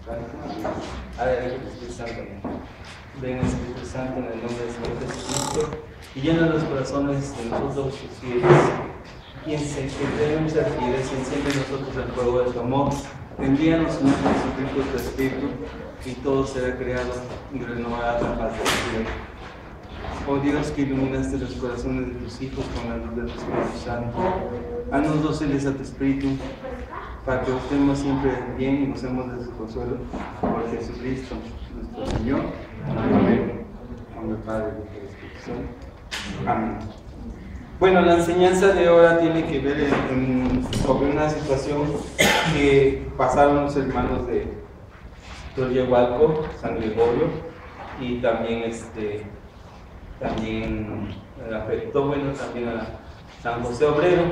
Espíritu Santo. Ven, Espíritu Santo, en el nombre del Señor Jesucristo, y llena los corazones de nosotros, tus fieles. Quien tenemos la fieles, enciende en nosotros el fuego de tu amor. Envíanos, Señor Jesucristo, tu Espíritu, y todo será creado y renovará la paz del cielo. Oh Dios, que iluminaste los corazones de tus hijos con la luz de tu Espíritu Santo, haznos dóciles a tu Espíritu, para que gustemos siempre bien y gocemos de su consuelo por Jesucristo, nuestro Señor. Amén. Amén, Padre, Hijo y Espíritu Santo. Amén. Bueno, la enseñanza de ahora tiene que ver sobre una situación que pasaron los hermanos de Tlatelolco, San Gregorio, y también afectó también a San José Obrero.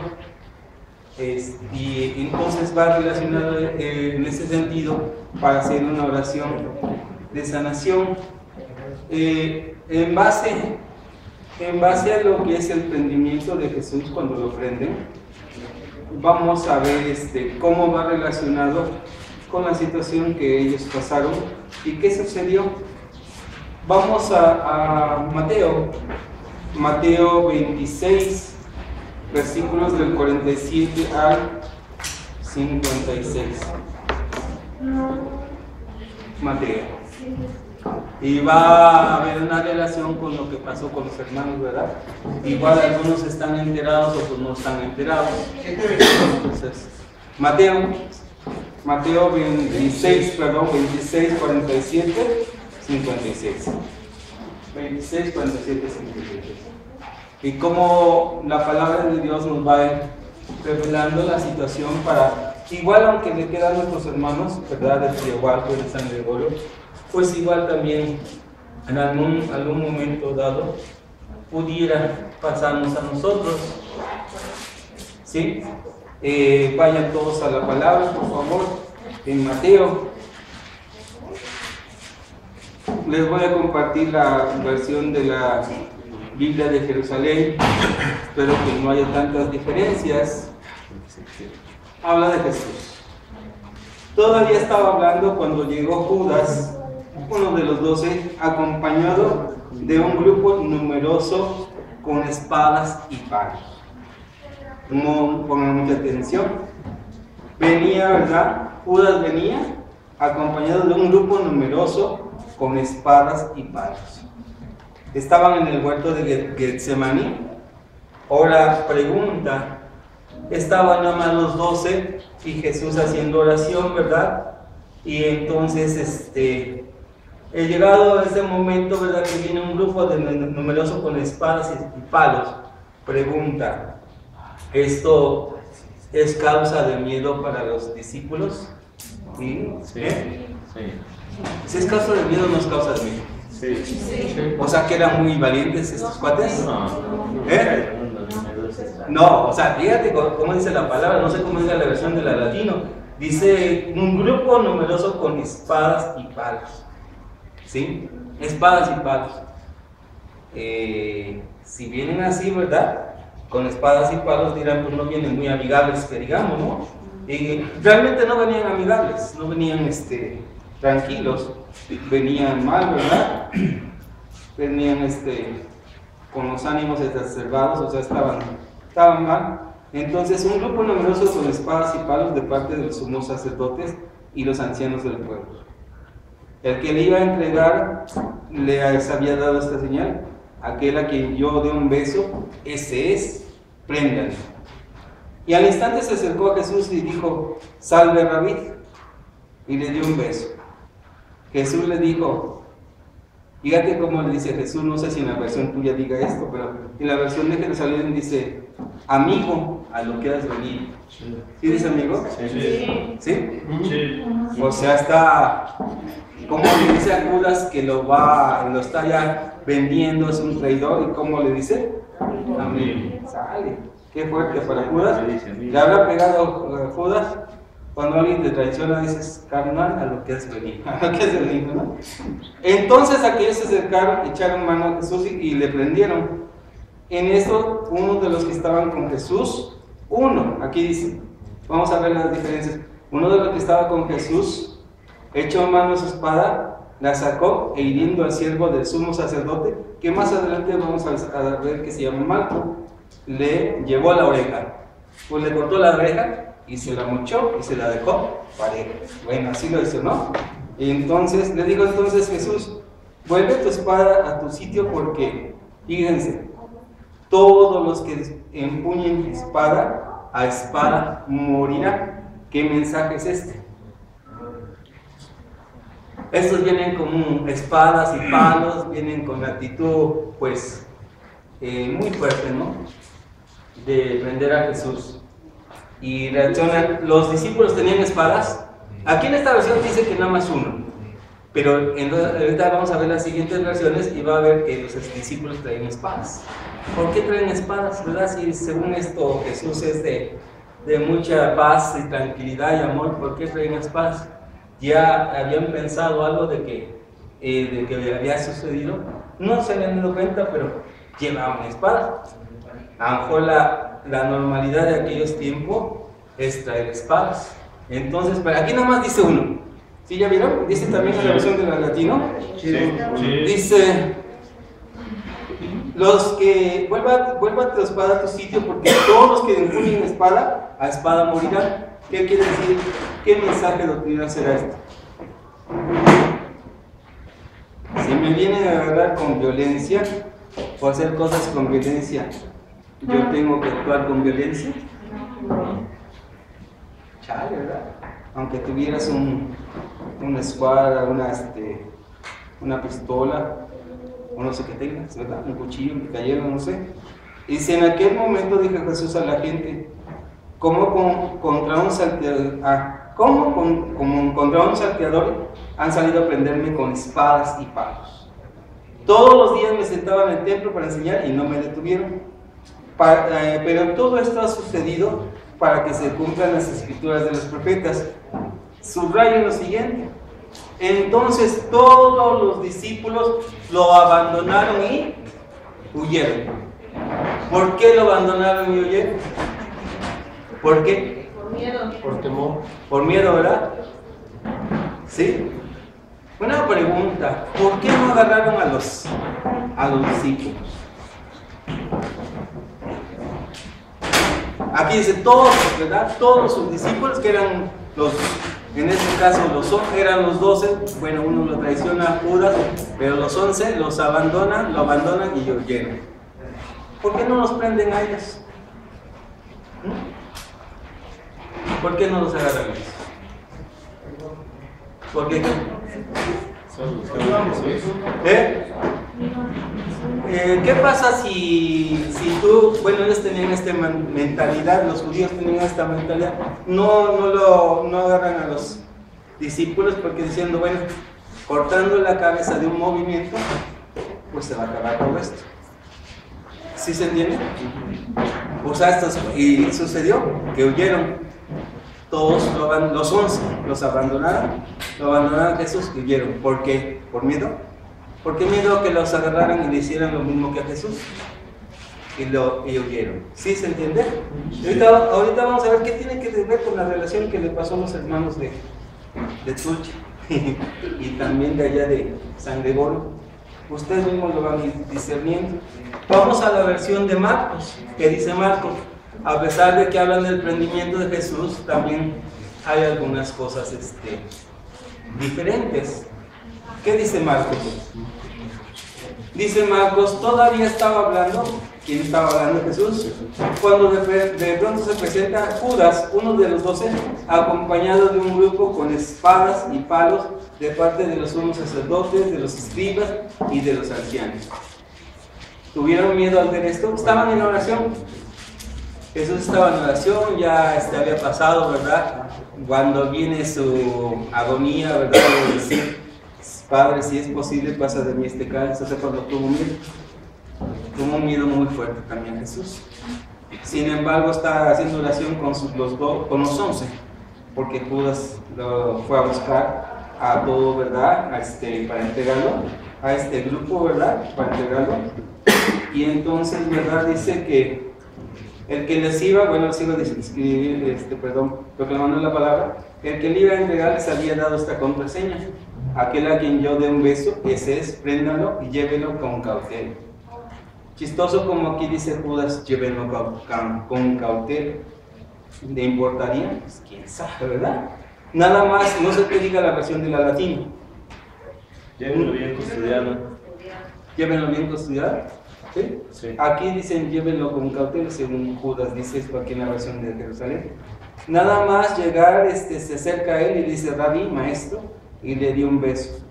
Y entonces va relacionado en ese sentido para hacer una oración de sanación en base a lo que es el prendimiento de Jesús cuando lo prenden. Vamos a ver cómo va relacionado con la situación que ellos pasaron y qué sucedió. Vamos a Mateo 26, versículos del 47 al 56. Mateo. Y va a haber una relación con lo que pasó con los hermanos, ¿verdad? Igual algunos están enterados, otros no están enterados. Entonces, Mateo 26, 47, 56. 26, 47, 56. Y como la palabra de Dios nos va revelando la situación para, igual aunque le quedan a nuestros hermanos, ¿verdad? De Tlatelolco y de San Gregorio, pues igual también en algún momento dado pudiera pasarnos a nosotros. ¿Sí? Vayan todos a la palabra, por favor, en Mateo. Les voy a compartir la versión de la Biblia de Jerusalén. Espero que no haya tantas diferencias. Habla de Jesús. Todavía estaba hablando cuando llegó Judas, uno de los 12, acompañado de un grupo numeroso con espadas y palos. Pongan mucha atención. Venía, ¿verdad? Judas venía acompañado de un grupo numeroso con espadas y palos. Estaban en el huerto de Getsemaní. Ahora pregunta, estaban nada más los 12 y Jesús haciendo oración, ¿verdad? Y entonces, llegado a ese momento, ¿verdad? Que viene un grupo numeroso con espadas y palos. Pregunta, ¿esto es causa de miedo para los discípulos? ¿Sí? Sí. Si es causa de miedo, no es causa de miedo. Sí. O sea, que eran muy valientes estos cuates. No. No, o sea, fíjate cómo dice la palabra, no sé cómo dice la versión de la latino. Dice un grupo numeroso con espadas y palos. ¿Sí? Espadas y palos. Si vienen así, ¿verdad? Con espadas y palos dirán, pues no vienen muy amigables, que digamos, ¿no? Y realmente no venían amigables, no venían tranquilos, venían mal, ¿verdad? Venían con los ánimos exacerbados, o sea, estaban mal. Entonces, un grupo numeroso con espadas y palos de parte de los sumos sacerdotes y los ancianos del pueblo. El que le iba a entregar les había dado esta señal: aquel a quien yo dé un beso, ese es, préndanlo. Y al instante se acercó a Jesús y dijo: salve, Rabí, y le dio un beso. Jesús le dijo, fíjate cómo le dice Jesús, no sé si en la versión tuya diga esto, pero en la versión de Jerusalén dice, amigo, a lo que has venido. ¿Sí dice amigo? Sí. ¿Sí? Sí. O sea, está, como le dice a Judas que lo está ya vendiendo, es un traidor, y cómo le dice, amigo. Sale, qué fuerte para Judas. Le habrá pegado a Judas. Cuando alguien te traiciona, dices, carnal, a lo que has venido, ¿no? Entonces aquellos se acercaron, echaron mano a Jesús y le prendieron. En esto, uno de los que estaban con Jesús, aquí dice, vamos a ver las diferencias. Uno de los que estaba con Jesús echó mano a su espada, la sacó e hiriendo al siervo del sumo sacerdote, que más adelante vamos a ver que se llama Malco, le llevó a la oreja. Pues le cortó la oreja y se la mochó y se la dejó pareja. Bueno, así lo hizo, ¿no? Y entonces, le dijo entonces Jesús, vuelve tu espada a tu sitio porque, fíjense, todos los que empuñen espada, a espada morirán. ¿Qué mensaje es este? Estos vienen con espadas y palos, vienen con actitud, pues, muy fuerte, ¿no? De prender a Jesús. Y reaccionan, los discípulos tenían espadas. Aquí en esta versión dice que nada más uno. Pero ahorita vamos a ver las siguientes versiones y va a ver que los discípulos traen espadas. ¿Por qué traen espadas? ¿Verdad? Si según esto Jesús es de mucha paz y tranquilidad y amor, ¿por qué traen espadas? Ya habían pensado algo de que había sucedido. No se habían dado cuenta, pero llevaban espadas. A lo mejor la normalidad de aquellos tiempos es traer espadas. Entonces, pero aquí nada más dice uno. ¿Sí ya vieron? Dice también en la versión de la latino. Sí. Dice, los que vuelva tu espada a tu sitio, porque todos los que empuñen espada, a espada morirán. ¿Qué quiere decir? ¿Qué mensaje doctrinal será esto? Si me vienen a agarrar con violencia, o hacer cosas con violencia, ¿yo tengo que actuar con violencia? Chale, ¿verdad? Aunque tuvieras una espada, una pistola, o no sé qué tengas, ¿verdad? Un cuchillo, un picayelo, no sé. Y si en aquel momento dijo Jesús a la gente, como contra un salteador han salido a prenderme con espadas y palos. Todos los días me sentaba en el templo para enseñar y no me detuvieron. Pero todo esto ha sucedido para que se cumplan las escrituras de los profetas. Subrayo lo siguiente. Entonces todos los discípulos lo abandonaron y huyeron. ¿Por qué lo abandonaron y huyeron? ¿Por qué? Por miedo. Por temor. Por miedo, ¿verdad? ¿Sí? Una pregunta. ¿Por qué no agarraron a los discípulos? Aquí dice todos, ¿verdad? Todos sus discípulos, que eran en este caso eran los 12, bueno, uno lo traiciona, Judas, pero los 11 lo abandonan y huyeron. ¿Por qué no los prenden a ellos? ¿Por qué no los agarran ellos? ¿Por qué? ¿Qué pasa si tú, bueno, ellos tenían esta mentalidad, los judíos tenían esta mentalidad, no agarran a los discípulos porque diciendo, bueno, cortando la cabeza de un movimiento, pues se va a acabar todo esto. ¿Sí se entiende? O sea, y sucedió que huyeron. Todos los 11 los abandonaron a Jesús y huyeron. ¿Por qué? ¿Por miedo? ¿Por qué miedo que los agarraran y le hicieran lo mismo que a Jesús? Y huyeron. ¿Sí se entiende? Ahorita vamos a ver qué tiene que ver con la relación que le pasó a los hermanos de Tulcha y también de allá de San Gregorio. Ustedes mismos lo van a ir discerniendo. Vamos a la versión de Marcos, que dice Marcos. A pesar de que hablan del prendimiento de Jesús, también hay algunas cosas diferentes. ¿Qué dice Marcos? Dice Marcos, todavía estaba hablando, ¿quién estaba hablando? Jesús. Cuando de pronto se presenta Judas, uno de los 12, acompañado de un grupo con espadas y palos de parte de los sumos sacerdotes, de los escribas y de los ancianos. ¿Tuvieron miedo al ver esto? Estaban en oración. Jesús estaba en oración, ya había pasado, ¿verdad? Cuando viene su agonía, ¿verdad? De decir, Padre, si es posible, pasa de mí este cáliz. O sea, cuando tuvo un miedo muy fuerte también Jesús. Sin embargo, está haciendo oración con los 11, porque Judas lo fue a buscar a todo, ¿verdad? Para entregarlo, a este grupo, ¿verdad? Para entregarlo. Y entonces, ¿verdad? Dice que el que les iba, bueno, les iba a escribir, proclamando la palabra, El que le iba a entregar les había dado esta contraseña. Aquel a quien yo dé un beso, ese es, préndalo y llévelo con cautela. Chistoso como aquí dice Judas, llévenlo con cautela. ¿Le importaría? Pues quién sabe, ¿verdad? Nada más, no sé qué diga la versión de la latina. Llévenlo bien custodiado. Llévenlo bien custodiado. ¿Sí? Sí. Aquí dicen llévenlo con cautela, según Judas dice esto aquí en la versión de Jerusalén. Nada más llegar, se acerca a él y le dice, Rabí, maestro, y le dio un beso.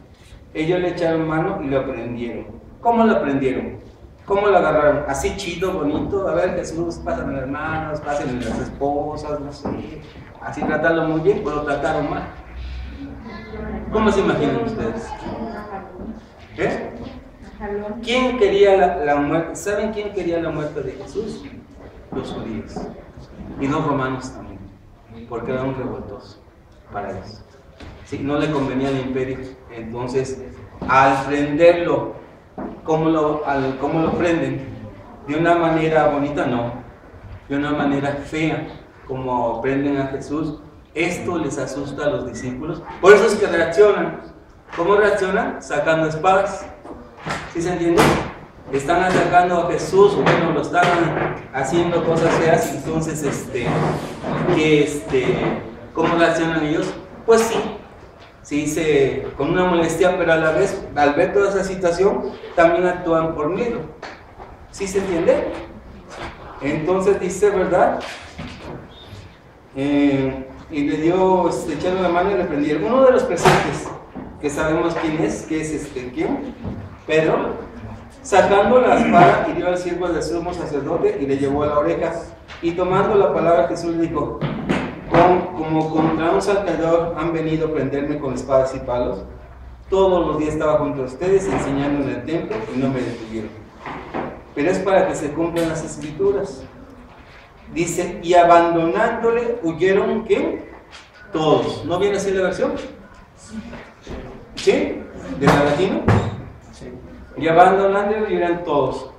Ellos le echaron mano y lo prendieron. ¿Cómo lo prendieron? ¿Cómo lo agarraron? Así chido, bonito. A ver, Jesús, pásenme las manos, pásenme las esposas, no sé. Así tratarlo muy bien, pero lo trataron mal. ¿Cómo se imaginan ustedes? ¿Eh? ¿Quién quería la muerte? ¿Saben quién quería la muerte de Jesús? Los judíos. Y los romanos también. Porque era un revoltoso para ellos. ¿Sí? No le convenía al imperio. Entonces, al prenderlo, ¿cómo lo prenden? ¿De una manera bonita? No. De una manera fea, como prenden a Jesús. Esto les asusta a los discípulos. Por eso es que reaccionan. ¿Cómo reaccionan? Sacando espadas. ¿Sí se entiende? Están atacando a Jesús, bueno, lo están haciendo cosas feas, entonces, ¿cómo reaccionan ellos? Pues sí, con una molestia, pero a la vez, al ver toda esa situación, también actúan por miedo. ¿Sí se entiende? Entonces dice, ¿verdad? Y le dio, echaron la mano y le prendieron. Uno de los presentes, que sabemos quién es, que es ¿quién? Pedro, sacando la espada, hirió al siervo del sumo sacerdote y le llevó a la oreja. Y tomando la palabra, Jesús dijo, como contra un salteador han venido a prenderme con espadas y palos, todos los días estaba junto a ustedes enseñando en el templo y no me detuvieron. Pero es para que se cumplan las escrituras. Dice, y abandonándole huyeron, ¿qué? Todos. ¿No viene así la versión? ¿Sí? ¿De la latina? Y abandonándole huyeron todos.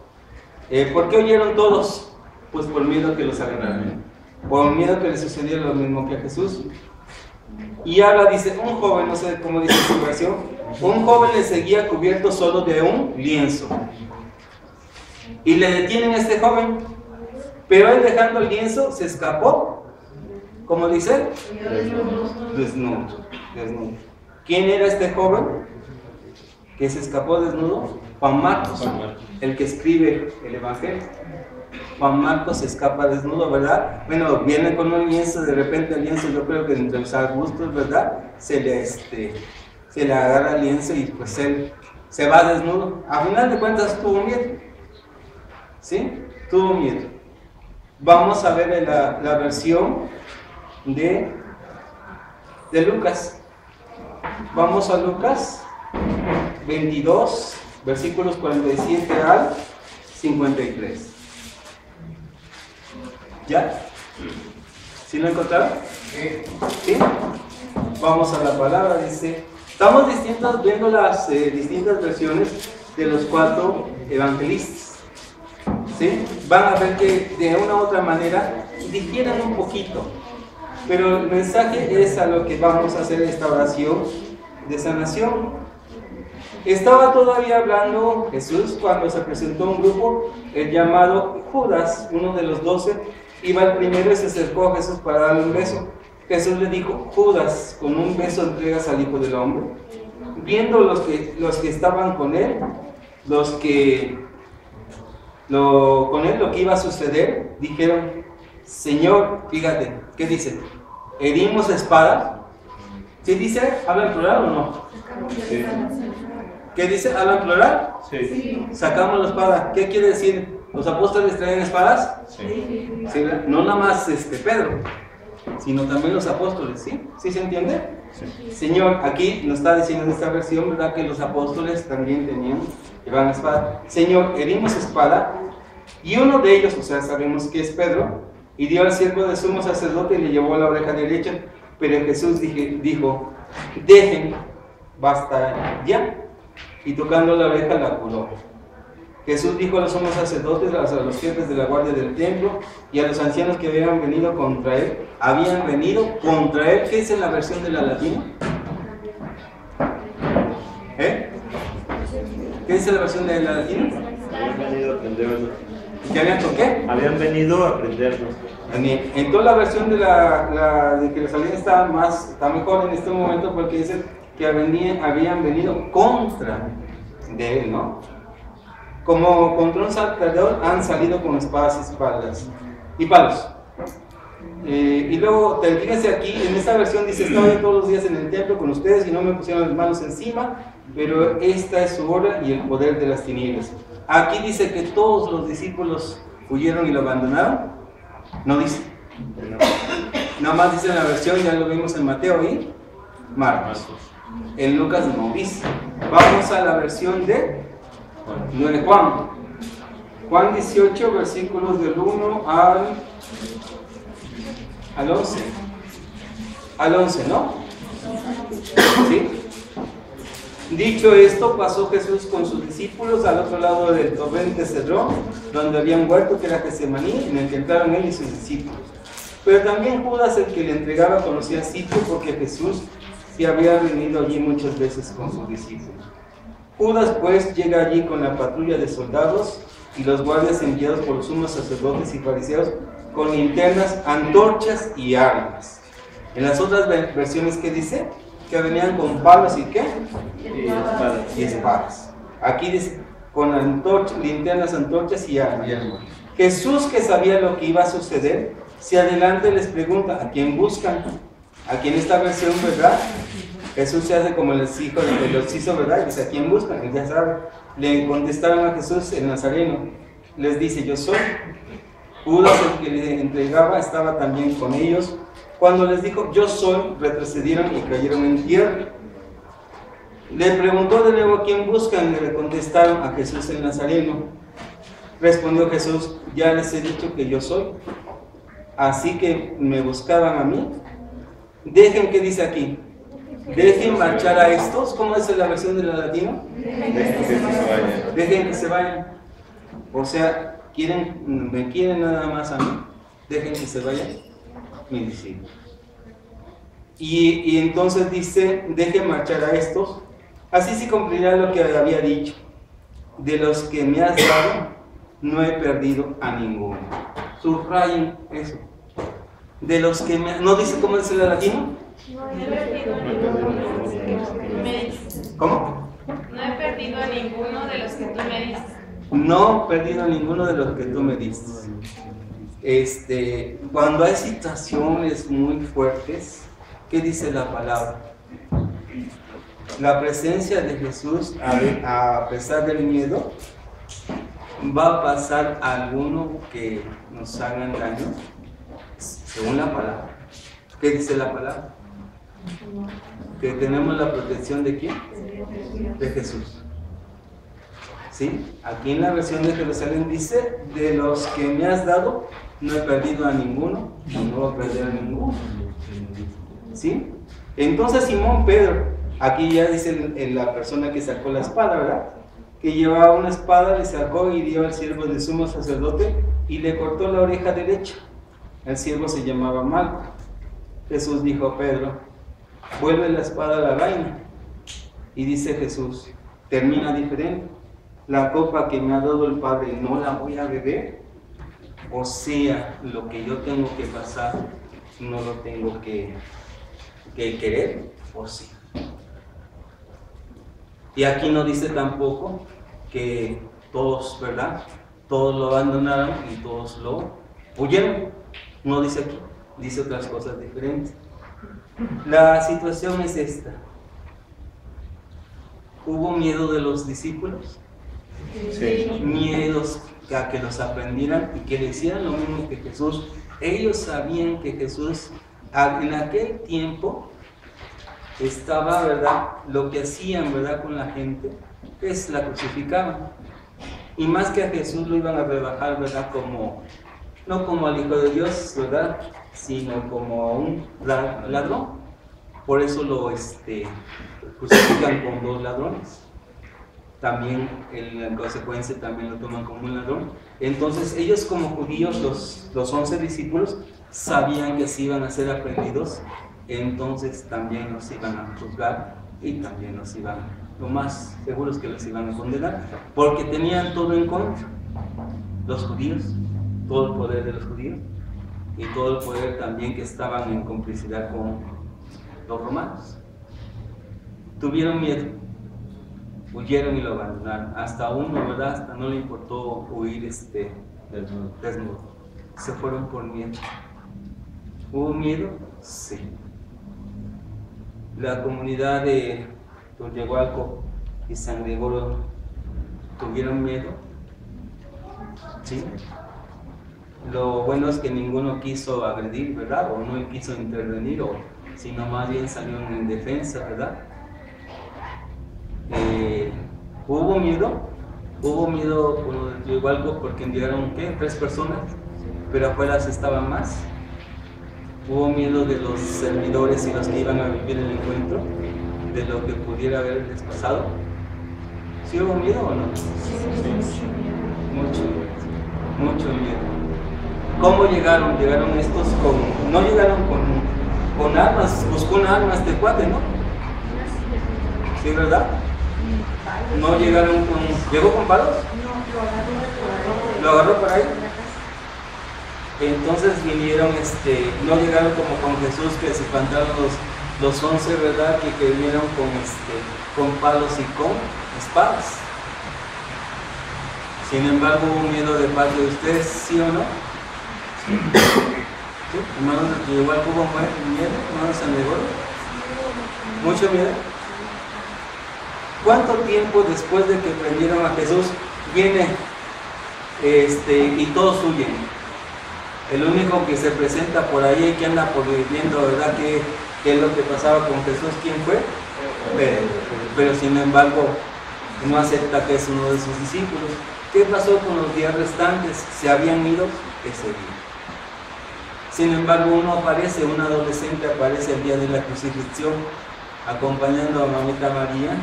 ¿Por qué huyeron todos? Pues por miedo que los agarraran. Por miedo que les sucediera lo mismo que a Jesús. Y habla, dice, un joven, no sé cómo dice su versión, un joven le seguía cubierto solo de un lienzo. Y le detienen a este joven. Pero él, dejando el lienzo, se escapó. ¿Cómo dice? Desnudo. ¿Quién era este joven que se escapó desnudo? Juan Marcos, el que escribe el Evangelio. Juan Marcos se escapa desnudo, ¿verdad? Bueno, viene con un lienzo, de repente el lienzo, yo creo que entre los arbustos, ¿verdad? Se le agarra el lienzo y pues él se va desnudo. A final de cuentas tuvo miedo. ¿Sí? Tuvo miedo. Vamos a ver la versión de Lucas. Vamos a Lucas 22, versículos 47 al 53. ¿Ya? ¿Sí lo encontraron? ¿Sí? Vamos a la palabra, dice. Estamos viendo las distintas versiones de los 4 evangelistas. ¿Sí? Van a ver que de una u otra manera difieren un poquito, pero el mensaje es a lo que vamos a hacer esta oración de sanación. Estaba todavía hablando Jesús cuando se presentó un grupo, el llamado Judas, uno de los 12, iba el primero y se acercó a Jesús para darle un beso. Jesús le dijo, Judas, con un beso entregas al Hijo del Hombre. Viendo los que estaban con él, con él lo que iba a suceder, dijeron, Señor, fíjate, ¿qué dice? ¿Herimos espada? ¿Sí dice? ¿Habla en plural o no? Sí. ¿Qué dice? ¿Habla en plural? Sí. Sacamos la espada. ¿Qué quiere decir? ¿Los apóstoles traen espadas? Sí. ¿Sí? No nada más Pedro, sino también los apóstoles, ¿sí? ¿Sí se entiende? Sí. Señor, aquí nos está diciendo en esta versión, ¿verdad? Que los apóstoles también llevaban espada. Señor, herimos espada, y uno de ellos, o sea, sabemos que es Pedro, hirió al siervo del sumo sacerdote y le llevó a la oreja derecha, pero Jesús dijo, dejen, basta ya, y tocando la oreja la curó. Jesús dijo a los sumos sacerdotes, a los jefes de la guardia del templo y a los ancianos que habían venido contra él. ¿Qué dice en la versión de la latina? ¿Qué dice la versión de la latina? Habían venido a aprendernos. ¿Qué habían con qué? Habían venido a aprendernos. Entonces la versión de de Jerusalén está mejor en este momento porque dice que habían venido contra de él, ¿no? Como contra un salteador han salido con espadas y palos. Y luego, fíjense aquí, en esta versión dice, estaba yo todos los días en el templo con ustedes y no me pusieron las manos encima, pero esta es su hora y el poder de las tinieblas. Aquí dice que todos los discípulos huyeron y lo abandonaron. No dice. Nada más dice en la versión, ya lo vimos en Mateo y Marcos. En Lucas no dice. Vamos a la versión de Juan. Juan 18, versículos del 1 al 11. Al 11, ¿no? ¿Sí? Dicho esto, pasó Jesús con sus discípulos al otro lado del torrente Cedrón, donde había un huerto que era Getsemaní, en el que entraron él y sus discípulos. Pero también Judas, el que le entregaba, conocía el sitio porque Jesús se había reunido allí muchas veces con sus discípulos. Judas pues llega allí con la patrulla de soldados y los guardias enviados por los sumos sacerdotes y fariseos con linternas, antorchas y armas. En las otras versiones, ¿qué dice? Que venían con palos y ¿qué? Y espadas. Aquí dice con linternas, antorchas y armas. Jesús, que sabía lo que iba a suceder, se adelanta y les pregunta, ¿a quién buscan? Aquí en esta versión, ¿verdad? Jesús se hace como les hizo, ¿verdad? Y dice, ¿a quién buscan? Él ya sabe. Le contestaron a Jesús, el Nazareno. Les dice, yo soy. Judas, el que le entregaba, estaba también con ellos. Cuando les dijo, yo soy, retrocedieron y cayeron en tierra. Le preguntó de nuevo, ¿a quién buscan? Le contestaron, a Jesús el Nazareno. Respondió Jesús, ya les he dicho que yo soy. Así que me buscaban a mí. Dejen, ¿qué dice aquí? Dejen marchar a estos. ¿Cómo es la versión de la latina? Dejen que se vayan. O sea, me quieren nada más a mí. Dejen que se vayan mis discípulos. Y entonces dice, dejen marchar a estos. Así se cumplirá lo que había dicho. De los que me has dado, no he perdido a ninguno. Subrayen eso. De los que ¿no dice cómo dice la latina? No he perdido a ninguno de los que tú me diste. ¿Cómo? No he perdido a ninguno de los que tú me diste. No he perdido a ninguno de los que tú me diste. Cuando hay situaciones muy fuertes, ¿qué dice la palabra? La presencia de Jesús, a pesar del miedo, va a pasar a alguno que nos hagan daño, según la palabra. ¿Qué dice la palabra? Que tenemos la protección ¿de quién? De Jesús. ¿Sí? Aquí en la versión de Jerusalén dice, de los que me has dado, no he perdido a ninguno, no voy a perder a ninguno. ¿Sí? Entonces Simón Pedro, aquí ya dice la persona que sacó la espada, ¿verdad? Que llevaba una espada, le sacó y dio al siervo del sumo sacerdote y le cortó la oreja derecha. El siervo se llamaba Malco. Jesús dijo a Pedro, vuelve la espada a la vaina. Y dice Jesús, termina diferente. La copa que me ha dado el Padre no la voy a beber. O sea, lo que yo tengo que pasar no lo tengo que querer, o sí. Y aquí no dice tampoco que todos, ¿verdad? Todos lo abandonaron y todos lo huyeron. No dice aquí, dice otras cosas diferentes. La situación es esta. ¿Hubo miedo de los discípulos? Sí. Miedos a que los aprendieran y que le hicieran lo mismo que Jesús. Ellos sabían que Jesús en aquel tiempo estaba, ¿verdad? Lo que hacían, ¿verdad? Con la gente es la crucificaban. Y más que a Jesús lo iban a rebajar, ¿verdad? No como al Hijo de Dios, ¿verdad? Sino como a un ladrón. Por eso lo crucifican con 2 ladrones. también en consecuencia también lo toman como un ladrón. Entonces ellos como judíos, los 11 discípulos, sabían que si iban a ser aprendidos, entonces también los iban a juzgar y también los iban, lo más seguro es que los iban a condenar, porque tenían todo en contra, los judíos, todo el poder de los judíos y todo el poder también que estaban en complicidad con los romanos. Tuvieron miedo, huyeron y lo abandonaron. Hasta uno, ¿verdad? Hasta no le importó huir desnudo. Se fueron por miedo. ¿Hubo miedo? Sí. La comunidad de Tullehualco y San Gregorio tuvieron miedo. Sí. Lo bueno es que ninguno quiso agredir, ¿verdad? O no quiso intervenir, sino más bien salieron en defensa, ¿verdad? ¿Hubo miedo? Hubo miedo por lo de Tullehualco porque enviaron, ¿qué? 3 personas, pero afuera estaban más. Hubo miedo de los servidores y los que iban a vivir el encuentro, de lo que pudiera haberles pasado. ¿Sí hubo miedo o no? Sí. Mucho miedo. ¿Cómo llegaron? Llegaron estos no llegaron con armas, buscó un arma este cuate, ¿no? ¿Sí, verdad? No llegaron con... ¿Llegó con palos? No, lo agarró por ahí. Entonces vinieron, no llegaron como con Jesús, que se espantaron los 11, ¿verdad? Que vinieron con palos y con espadas. Sin embargo, hubo miedo de parte de ustedes, ¿sí o no? ¿Sí? Hermanos de Tullehualco, ¿hubo miedo? ¿Hermanos de San Gregorio? ¿Mucho miedo? ¿Cuánto tiempo después de que prendieron a Jesús viene y todos huyen? El único que se presenta por ahí y que anda por viviendo, ¿verdad? ¿Qué es lo que pasaba con Jesús? ¿Quién fue? Pero sin embargo no acepta que es uno de sus discípulos. ¿Qué pasó con los días restantes? ¿Se habían ido? Ese día. Sin embargo, un adolescente aparece el día de la crucifixión, acompañando a mamita María.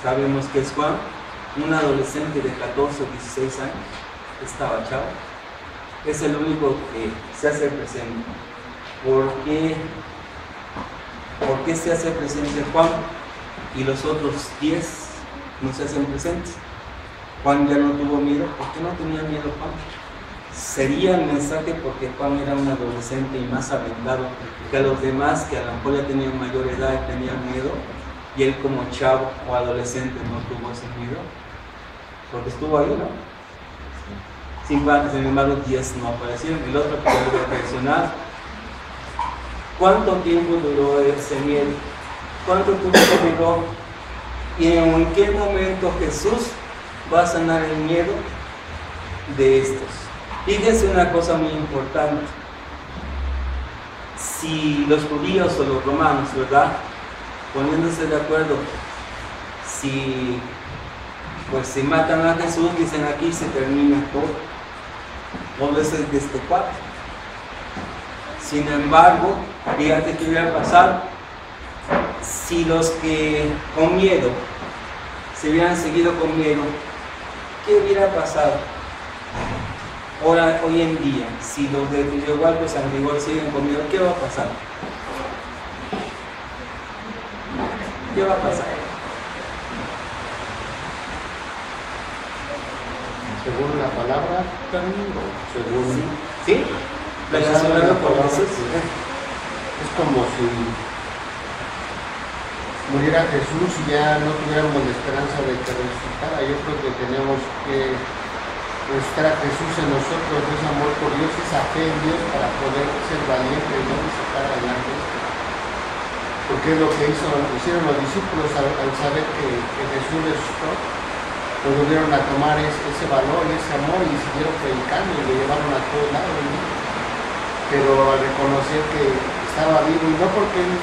Sabemos que es Juan, un adolescente de 14 o 16 años, estaba chavo. Es el único que se hace presente. ¿Por qué se hace presente Juan y los otros 10 no se hacen presentes? Juan ya no tuvo miedo. ¿Por qué no tenía miedo Juan? Sería el mensaje porque Juan era un adolescente y más aventado que a los demás, que a lo mejor ya tenían mayor edad y tenían miedo, y él como chavo o adolescente no tuvo ese miedo, porque estuvo ahí, ¿no? Sin embargo, 10 no aparecieron. El otro que voy a mencionar, ¿cuánto tiempo duró ese miedo? ¿Cuánto tiempo duró? ¿Y en qué momento Jesús va a sanar el miedo de estos? Fíjense una cosa muy importante. Si los judíos o los romanos, ¿verdad?, poniéndose de acuerdo, si matan a Jesús, dicen aquí se termina todo, no es de este cuarto. Sin embargo, fíjate qué hubiera pasado si los que con miedo se hubieran seguido con miedo. ¿Qué hubiera pasado? Ahora, hoy en día, si los de Tullehualco y San Gregorio siguen con miedo, ¿qué va a pasar? ¿Qué va a pasar? Según la palabra, según... ¿Sí? Relacionado con Jesús. Es como si muriera Jesús y ya no tuviéramos la esperanza de que resucitara. Yo creo que tenemos que mostrar a Jesús en nosotros, ese amor por Dios, esa fe en Dios para poder ser valientes, ¿no?, y sacar adelante esto. Porque es lo que hicieron los discípulos al saber que Jesús resucitó. Pues volvieron a tomar ese valor y ese amor y siguieron predicando y lo llevaron a todos lados, ¿no? Pero al reconocer que estaba vivo, y no porque él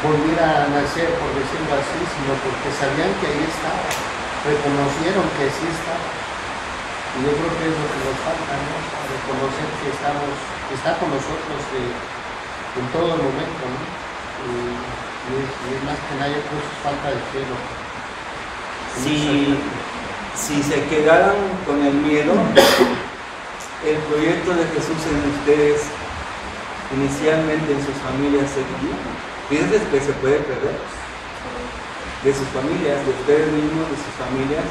volviera a nacer, por decirlo así, sino porque sabían que ahí estaba, reconocieron que sí estaba. Y yo creo que es lo que nos falta, ¿no?, reconocer que está con nosotros en todo momento, ¿no? Y es más que nada, yo creo que es falta de fe. Si se quedaran con el miedo, el proyecto de Jesús en ustedes, inicialmente en sus familias, seguiría. Fíjense que se puede perder de sus familias, de ustedes mismos, de sus familias,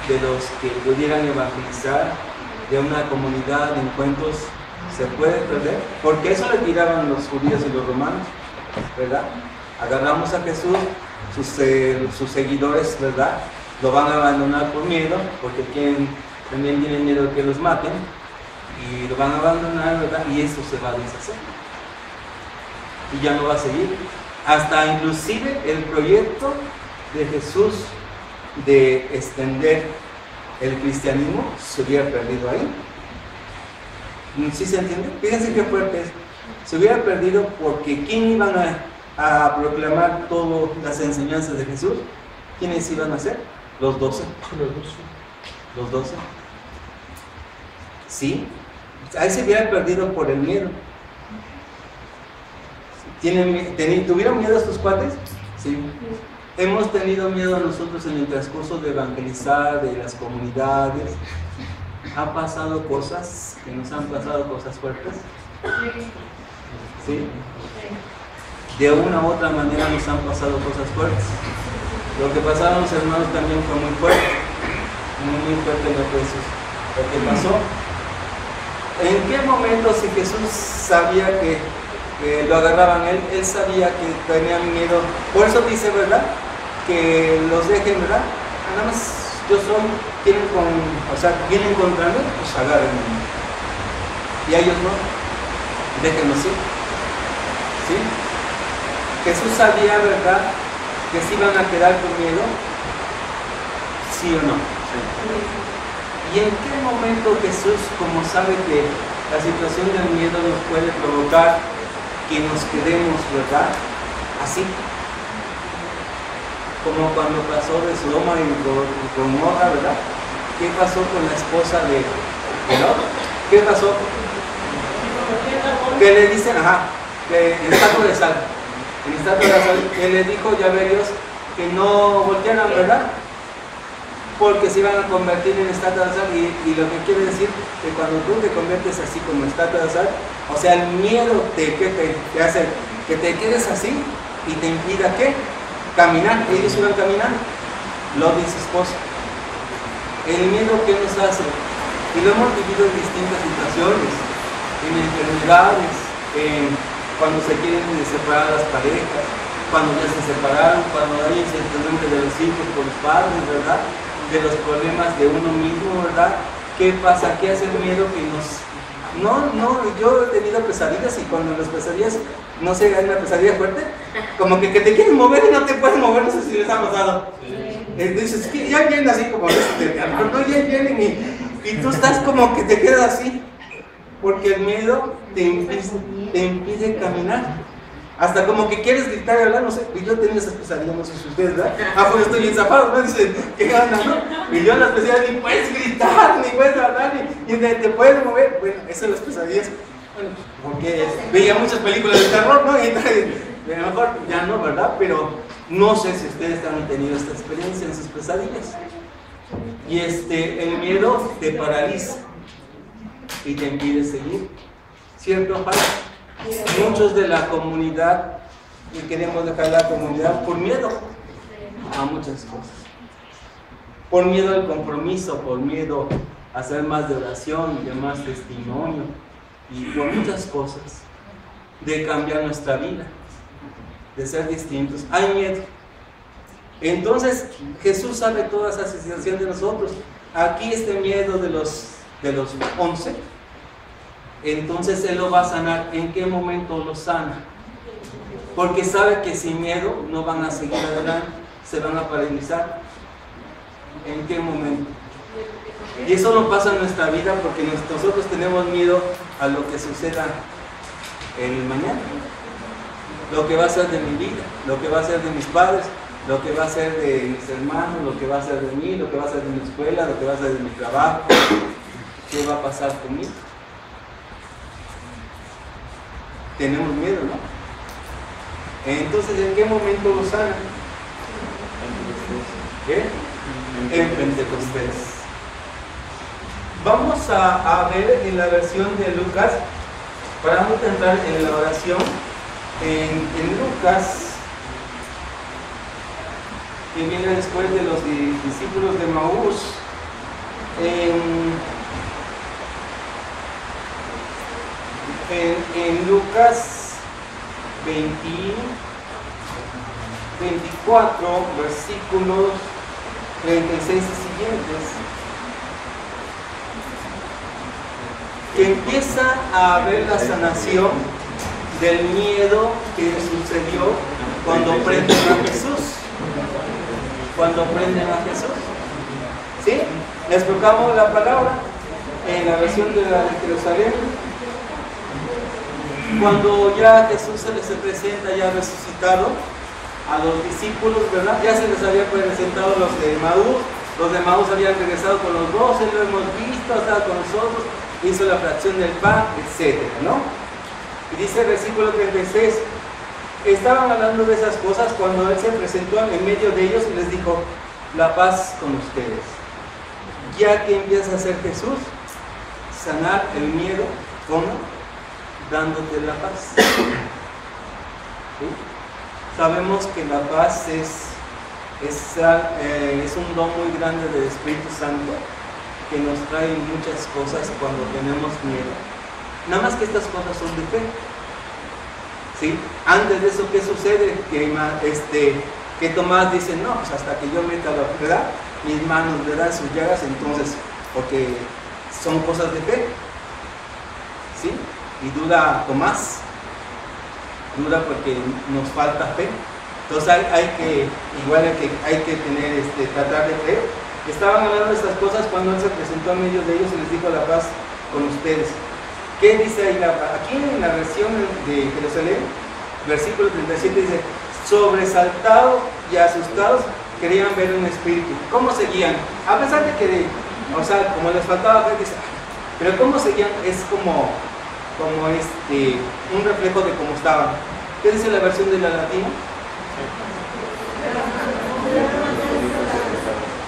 de los que pudieran evangelizar, de una comunidad de encuentros, se puede perder, porque eso le tiraban los judíos y los romanos, ¿verdad? Agarramos a Jesús, sus seguidores, ¿verdad? Lo van a abandonar por miedo, porque también tienen miedo de que los maten, y lo van a abandonar, ¿verdad? Y eso se va a deshacer. Y ya no va a seguir. Hasta inclusive el proyecto de Jesús de extender el cristianismo se hubiera perdido ahí. ¿Sí se entiende? Fíjense qué fuerte es. Se hubiera perdido porque ¿quién iban a proclamar todas las enseñanzas de Jesús? ¿Quiénes iban a ser? Los 12. Los 12. Sí. Ahí se hubieran perdido por el miedo. ¿Tuvieron miedo a estos cuates? Sí. Hemos tenido miedo nosotros en el transcurso de evangelizar, de las comunidades. ¿Han pasado cosas? ¿Que nos han pasado cosas fuertes? ¿Sí? De una u otra manera nos han pasado cosas fuertes. Lo que pasaron los hermanos también fue muy fuerte. Muy fuerte lo que pasó. ¿En qué momento, si Jesús sabía que lo agarraban él sabía que tenían miedo? Por eso dice, ¿verdad? Que los dejen, ¿verdad? Nada más vienen contra mí, pues agárrenme. Y a ellos no, déjenlos ir. ¿Sí? Jesús sabía, ¿verdad?, que se iban a quedar con miedo, ¿sí o no? Sí. ¿Y en qué momento Jesús, como sabe que la situación del miedo nos puede provocar que nos quedemos, ¿verdad?, así? Como cuando pasó de Sodoma y Gomorra, ¿verdad? ¿Qué pasó con la esposa de Lot? ¿Qué pasó? Que le dicen, que en estatua de sal, que le dijo Dios que no voltearan, ¿verdad? Porque se iban a convertir en estatua de sal, y lo que quiere decir que cuando tú te conviertes así como estatua de sal, o sea, el miedo te hace que te quedes así y te impida ¿qué? Caminar. Ellos iban caminando, Lot y su esposo. El miedo, ¿qué nos hace? Y lo hemos vivido en distintas situaciones, en enfermedades, cuando se quieren separar las parejas, cuando ya se separaron, cuando hay incertidumbre de los hijos por los padres, ¿verdad? De los problemas de uno mismo, ¿verdad? ¿Qué pasa? ¿Qué hace el miedo que nos... yo he tenido pesadillas, y cuando las pesadillas, no sé, hay una pesadilla fuerte, como que te quieren mover y no te puedes mover, no sé si les ha pasado. Dices, que ya vienen así como, no, ya vienen y tú estás como que te quedas así, porque el miedo te impide caminar. Hasta como que quieres gritar y hablar, no sé, y yo tenía esas pesadillas, no sé si ustedes, ¿verdad? Pues estoy bien zafado, ¿no? Dicen, ¿qué ganas, no? Y yo en las pesadillas ni puedes gritar, ni puedes hablar, ni te puedes mover. Bueno, esas son las pesadillas. Bueno, porque veía muchas películas de terror, ¿no? Y a lo mejor ya no, ¿verdad? Pero no sé si ustedes han tenido esta experiencia en sus pesadillas. Y el miedo te paraliza y te impide seguir. ¿Cierto, Juan? Muchos de la comunidad, y queremos dejar la comunidad por miedo a muchas cosas. Por miedo al compromiso, por miedo a hacer más de oración, de más testimonio, y por muchas cosas, de cambiar nuestra vida, de ser distintos. Hay miedo. Entonces, Jesús sabe toda esa situación de nosotros. Aquí este miedo de los 11, entonces Él lo va a sanar. ¿En qué momento lo sana? Porque sabe que sin miedo no van a seguir adelante, se van a paralizar. ¿En qué momento? Y eso no pasa en nuestra vida porque nosotros tenemos miedo a lo que suceda el mañana, lo que va a ser de mi vida, lo que va a ser de mis padres, lo que va a ser de mis hermanos, lo que va a ser de mí, lo que va a ser de mi escuela, lo que va a ser de mi trabajo. ¿Qué va a pasar conmigo? Tenemos miedo, ¿no? Entonces, ¿en qué momento lo sanan? ¿Qué? en Pentecostés. Vamos a ver en la versión de Lucas, para no entrar en la oración, en Lucas, que viene después de los discípulos de Maús, en Lucas 24, versículos 36 y siguientes, que empieza a haber la sanación del miedo que sucedió cuando prenden a Jesús. Cuando prenden a Jesús. ¿Sí? Les proclamo la palabra en la versión de la de Jerusalén. Cuando ya Jesús se les presenta ya resucitado a los discípulos, ¿verdad? Ya se les había presentado los de Maús. Los de Maús habían regresado con los 12, lo hemos visto, estaba con nosotros, hizo la fracción del pan, etc., ¿no? Y dice el versículo 36, estaban hablando de esas cosas cuando Él se presentó en medio de ellos y les dijo, la paz con ustedes. Ya que empieza a hacer Jesús, sanar el miedo, ¿cómo? Dándote la paz. ¿Sí? Sabemos que la paz es un don muy grande del Espíritu Santo que nos trae muchas cosas cuando tenemos miedo. Nada más que estas cosas son de fe. ¿Sí? Antes de eso, ¿qué sucede? Que Tomás dice, no, pues hasta que yo meta la verdad, mis manos, ¿verdad? Sus llagas, entonces, porque son cosas de fe. ¿Sí? Y duda Tomás, duda porque nos falta fe. Entonces hay que tener, tratar de fe. Estaban hablando de estas cosas cuando Él se presentó a medio de ellos y les dijo la paz con ustedes. ¿Qué dice ahí? Aquí en la versión de Jerusalén, versículo 37 dice, sobresaltados y asustados querían ver un espíritu. ¿Cómo seguían? A pesar de que, como les faltaba fe, dice, pero ¿cómo seguían? Es como un reflejo de cómo estaban. ¿Qué dice la versión de la latina?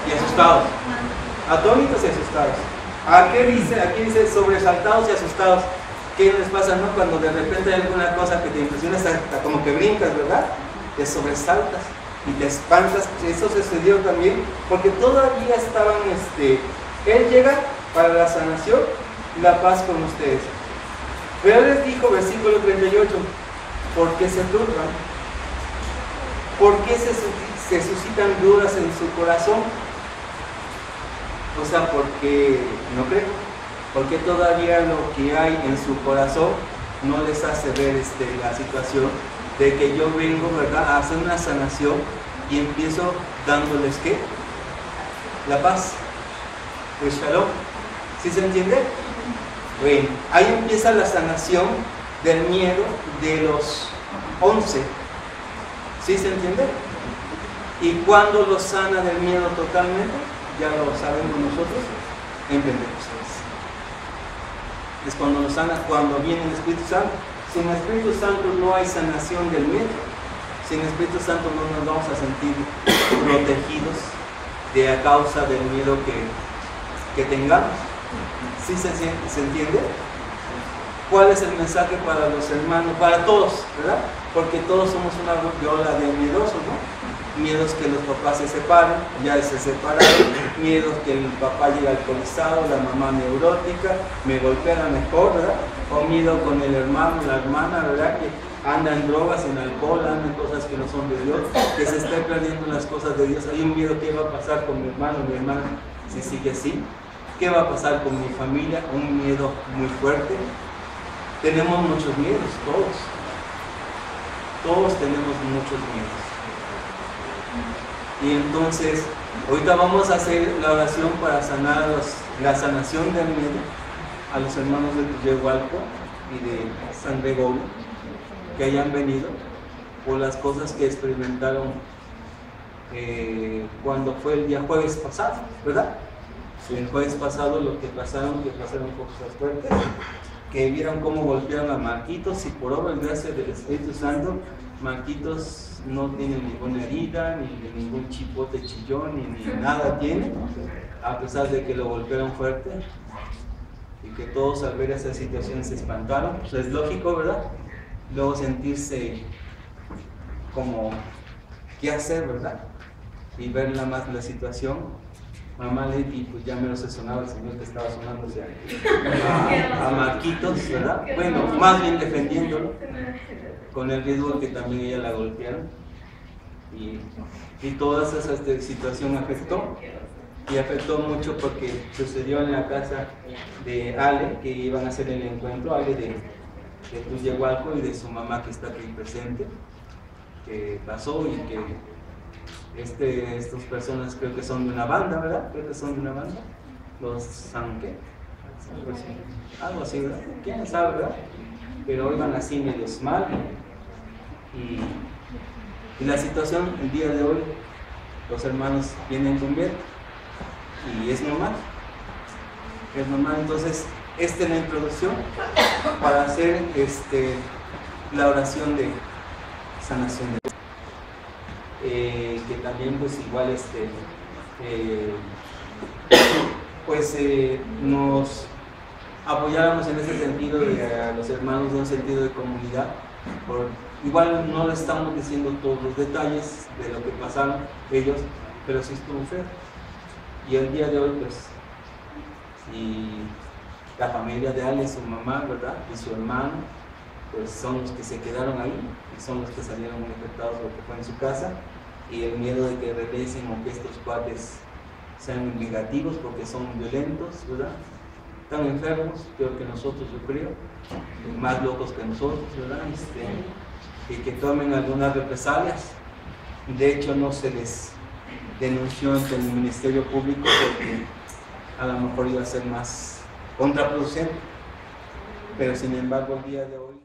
Y asustados, atónitos y asustados. Aquí dice sobresaltados y asustados. ¿Qué les pasa, no? Cuando de repente hay alguna cosa que te impresiona, hasta como que brincas, ¿verdad? Te sobresaltas y te espantas. Eso sucedió también, porque todavía estaban, Él llega para la sanación, la paz con ustedes. Pero Él les dijo, versículo 38, ¿por qué se turban? ¿Por qué se suscitan dudas en su corazón? O sea, porque no creen, porque todavía lo que hay en su corazón no les hace ver la situación de que yo vengo, ¿verdad?, a hacer una sanación y empiezo dándoles ¿qué? La paz, el shalom. ¿Sí se entiende? Bueno, ahí empieza la sanación del miedo de los 11. ¿Sí se entiende? ¿Y cuándo lo sana del miedo totalmente? Ya lo sabemos nosotros, en Pentecostés. Es cuando lo sana, cuando viene el Espíritu Santo. Sin el Espíritu Santo no hay sanación del miedo. Sin el Espíritu Santo no nos vamos a sentir protegidos a causa del miedo que tengamos. ¿Sí se entiende? ¿Cuál es el mensaje para los hermanos? Para todos, ¿verdad? Porque todos somos una viola de miedosos, ¿no? Miedos que los papás se separen, ya se separaron, miedos que el papá llega alcoholizado, la mamá neurótica, me golpea mejor, ¿verdad? O miedo con el hermano, la hermana, ¿verdad? Que anda en drogas, en alcohol, anda en cosas que no son de Dios, que se esté perdiendo las cosas de Dios. Hay un miedo, ¿qué va a pasar con mi hermano, mi hermana, si sigue así? ¿Qué va a pasar con mi familia? Un miedo muy fuerte. Tenemos muchos miedos, todos. Todos tenemos muchos miedos. Y entonces, ahorita vamos a hacer la oración para sanar la sanación del miedo a los hermanos de Yehualco y de San Gregorio que hayan venido por las cosas que experimentaron cuando fue el día jueves pasado, ¿verdad? Sí. El jueves pasado lo que pasaron cosas fuertes, que vieron cómo golpearon a Marquitos y por obra y gracia del Espíritu Santo, Marquitos no tiene ninguna herida, ni ningún chipote chillón, ni nada tiene, a pesar de que lo golpearon fuerte y que todos al ver esa situación se espantaron. Pues es lógico, ¿verdad? Luego sentirse como, ¿qué hacer, verdad? Y ver nada más la situación. Mamá Leti, pues ya menos se sonaba el señor que estaba sonándose a Marquitos, ¿verdad? Bueno, más bien defendiéndolo, con el riesgo que también ella la golpearon. Y toda esa situación afectó, y afectó mucho porque sucedió en la casa de Ale, que iban a hacer el encuentro, Ale de Tuyahualco, y de su mamá que está aquí presente, que pasó y que estas personas creo que son de una banda, ¿verdad? Creo que son de una banda, los San ¿qué? Algo así, ¿verdad? ¿Quién sabe, verdad? Pero iban así medios mal, y la situación el día de hoy, los hermanos vienen con bien, y es normal, entonces esta es la introducción para hacer la oración de sanación de que también pues igual nos apoyáramos en ese sentido de a los hermanos de un sentido de comunidad. Igual no le estamos diciendo todos los detalles de lo que pasaron ellos, pero sí estuvo feo. Y el día de hoy pues, y la familia de Ale, su mamá, ¿verdad? Y su hermano, pues son los que se quedaron ahí y son los que salieron infectados de lo que fue en su casa, y el miedo de que regresen o que estos cuates sean negativos porque son violentos, ¿verdad? Están enfermos, peor que nosotros, yo creo, más locos que nosotros, ¿verdad? Y que tomen algunas represalias. De hecho, no se les denunció ante el Ministerio Público porque a lo mejor iba a ser más contraproducente, pero sin embargo el día de hoy